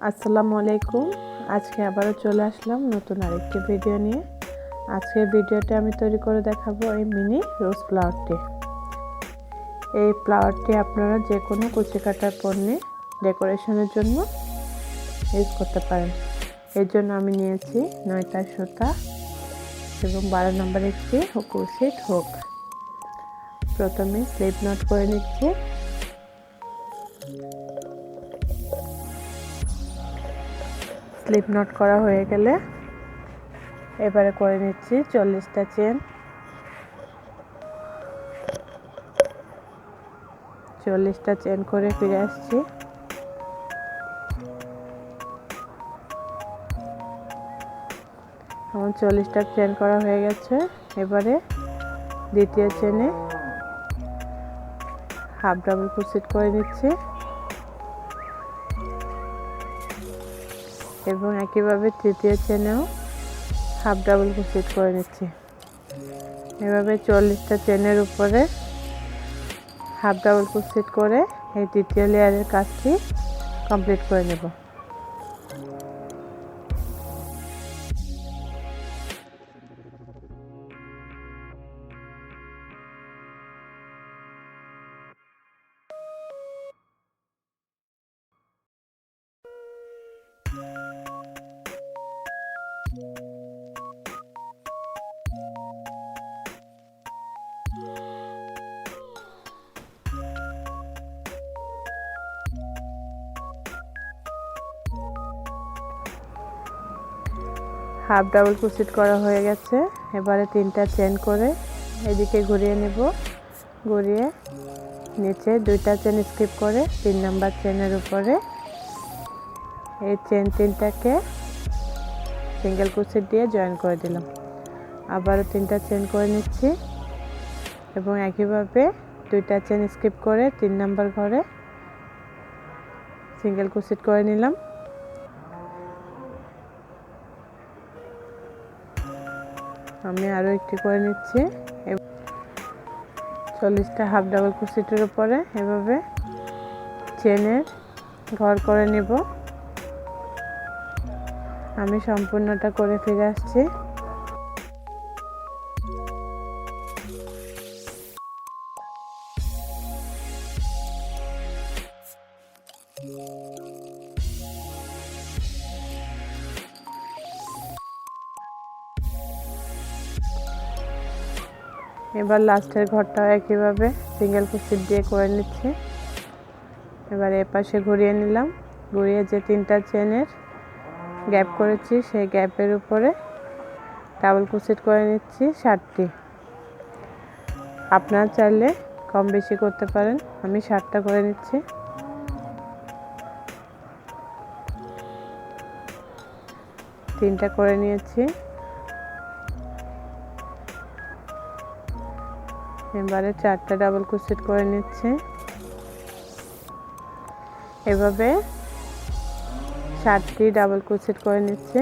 আসসালামু আলাইকুম। আজকে আবারও চলে আসলাম নতুন আরেকটি ভিডিও নিয়ে। আজকের ভিডিওতে আমি তৈরি করে দেখাবো এই মিনি রোজ ফ্লাওয়ারটি। এই ফ্লাওয়ারটি আপনারা যে কোনো কুচি কাটার পণ্যে ডেকোরেশনের জন্য ইউজ করতে পারেন। এর জন্য আমি নিয়েছি 9টা সুতা এবং 12 নম্বর একটি ক্রোশেট হুক। প্রথমে স্লিপ নট করে নিচ্ছি। স্লিপ নট করা হয়ে গেলে এবারে করে নিচ্ছি 40টা চেন। 40টা চেন করে ফিরে আসছি। আমার 40টা চেন করা হয়ে গেছে। এবারে দ্বিতীয় চেনে হাফ ডাবল ক্রোশেট করে নিচ্ছি এবং একইভাবে তৃতীয় চেনেও হাফ ডাবল ক্রোশেট করে নিচ্ছি। এভাবে 40টা চেনের উপরে হাফ ডাবল ক্রোশেট করে এই তৃতীয় লেয়ারের কাজটি কমপ্লিট করে নেব। হাফ ডাবল ক্রোশেট করা হয়ে গেছে। এবারে 3টা চেন করে এদিকে ঘুরিয়ে নেব। ঘুরিয়ে নিচে 2টা চেন স্কিপ করে 3 নাম্বার চেনের উপরে এই চেন 3টাকে সিঙ্গেল ক্রোশেট দিয়ে জয়েন করে দিলাম। আবারও 3টা চেন করে নিচ্ছি এবং একইভাবে 2টা চেন স্কিপ করে 3 নাম্বার ঘরে সিঙ্গেল ক্রোশেট করে নিলাম। আমি আরও একটি করে নিচ্ছি। 40টা হাফ ডাবল ক্রোশেটের উপরে এভাবে চেনের ঘর করে নেব। আমি সম্পূর্ণটা করে ফিরে আসছি। এবার লাস্টের ঘরটাও একইভাবে সিঙ্গেল ক্রোশেট দিয়ে করে নিচ্ছি। এবার এপাশে ঘুরিয়ে নিলাম। ঘুরিয়ে যে 3টা চেনের গ্যাপ করেছি সেই গ্যাপের উপরে ডাবল ক্রোশেট করে নিচ্ছি 60টি। আপনারা চাইলে কম বেশি করতে পারেন। আমি 60টা করে নিচ্ছি। তিনটা করে নিয়েছি। এবারে 4টা ডাবল ক্রোশেট করে নিচ্ছি। এভাবে 60টি ডাবল ক্রোশেট করে নিচ্ছি।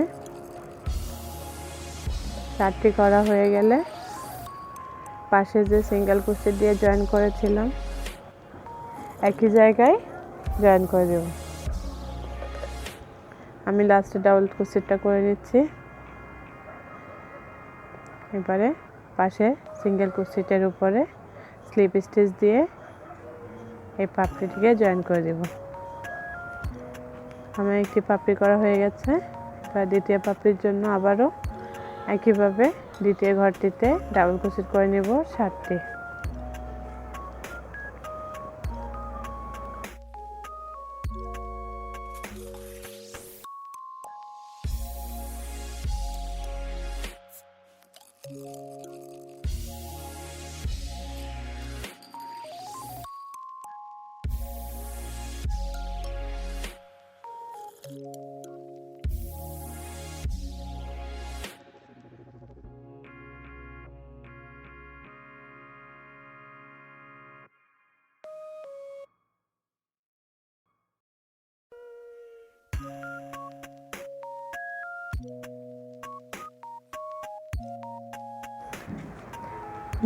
60টি করা হয়ে গেলে পাশে যে সিঙ্গেল ক্রোশেট দিয়ে জয়েন করেছিলাম একই জায়গায় জয়েন করে দেব। আমি লাস্টে ডাবল ক্রোশেটটা করে নিচ্ছি। এবারে পাশে সিঙ্গেল ক্রোশেটের উপরে স্লিপ স্টিচ দিয়ে এই পাপড়িটিকে জয়েন করে দেব। আমার একটি পাপড়ি করা হয়ে গেছে। এবার দ্বিতীয় পাপড়ির জন্য আবারও একইভাবে দ্বিতীয় ঘরটিতে ডাবল ক্রোশেট করে নেব 60টি।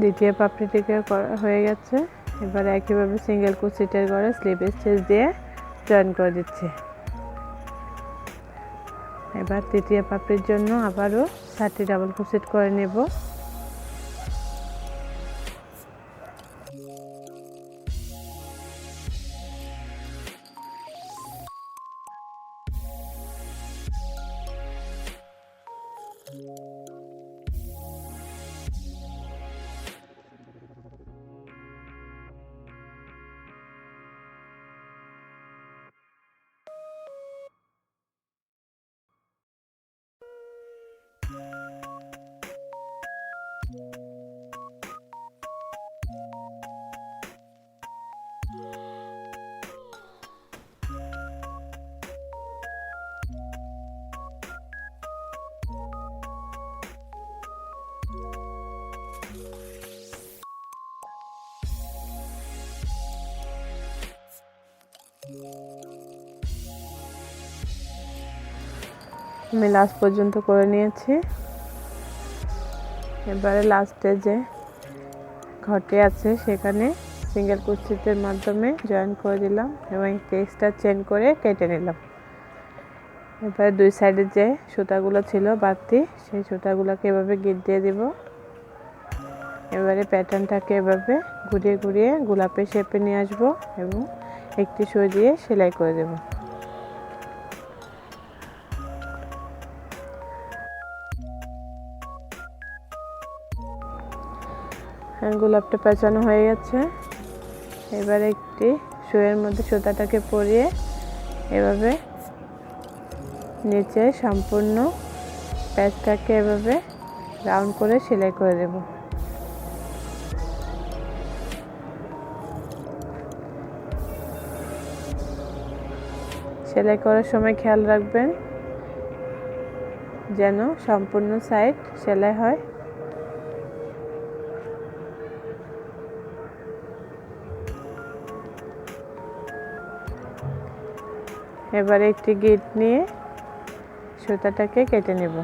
দ্বিতীয় পাপড়িটিকে করা হয়ে গেছে। এবার একইভাবে সিঙ্গেল ক্রোশেটের ঘরে স্লিপ স্টিচ দিয়ে জয়েন করে দিচ্ছি। এবার তৃতীয় পাপড়ির জন্য আবারও 7টি ডাবল ক্রোশেট করে নেব। আমি লাস্ট পর্যন্ত করে নিয়েছি। এবারে লাস্টে যে ঘরটি আছে সেখানে সিঙ্গেল ক্রোশেটের মাধ্যমে জয়েন করে দিলাম এবং এক্সট্রা চেন করে কেটে নিলাম। এবারে দুই সাইডে যে সুতাগুলো ছিল বাড়তি, সেই সুতাগুলোকে এভাবে গিট দিয়ে দিব। এবারে প্যাটার্নটাকে এভাবে ঘুরিয়ে ঘুরিয়ে গোলাপের শেপে নিয়ে আসবো এবং একটি সুই দিয়ে সেলাই করে দেব। গোলাপটা পেঁচানো হয়ে গেছে। এবারে একটি সুইয়ের মধ্যে সুতাটাকে পরিয়ে এভাবে নিচে সম্পূর্ণ প্যাচটাকে এভাবে রাউন্ড করে সেলাই করে দেব। সেলাই করার সময় খেয়াল রাখবেন যেন সম্পূর্ণ সাইড সেলাই হয়। এবারে একটি গিট নিয়ে সুতাটাকে কেটে নেব।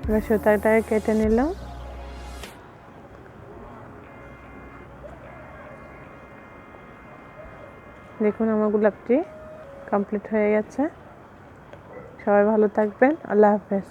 এবার সুতাটাকে কেটে নিলাম। দেখুন আমার গোলাপটি কমপ্লিট হয়ে গেছে। সবাই ভালো থাকবেন। আল্লাহ হাফেজ।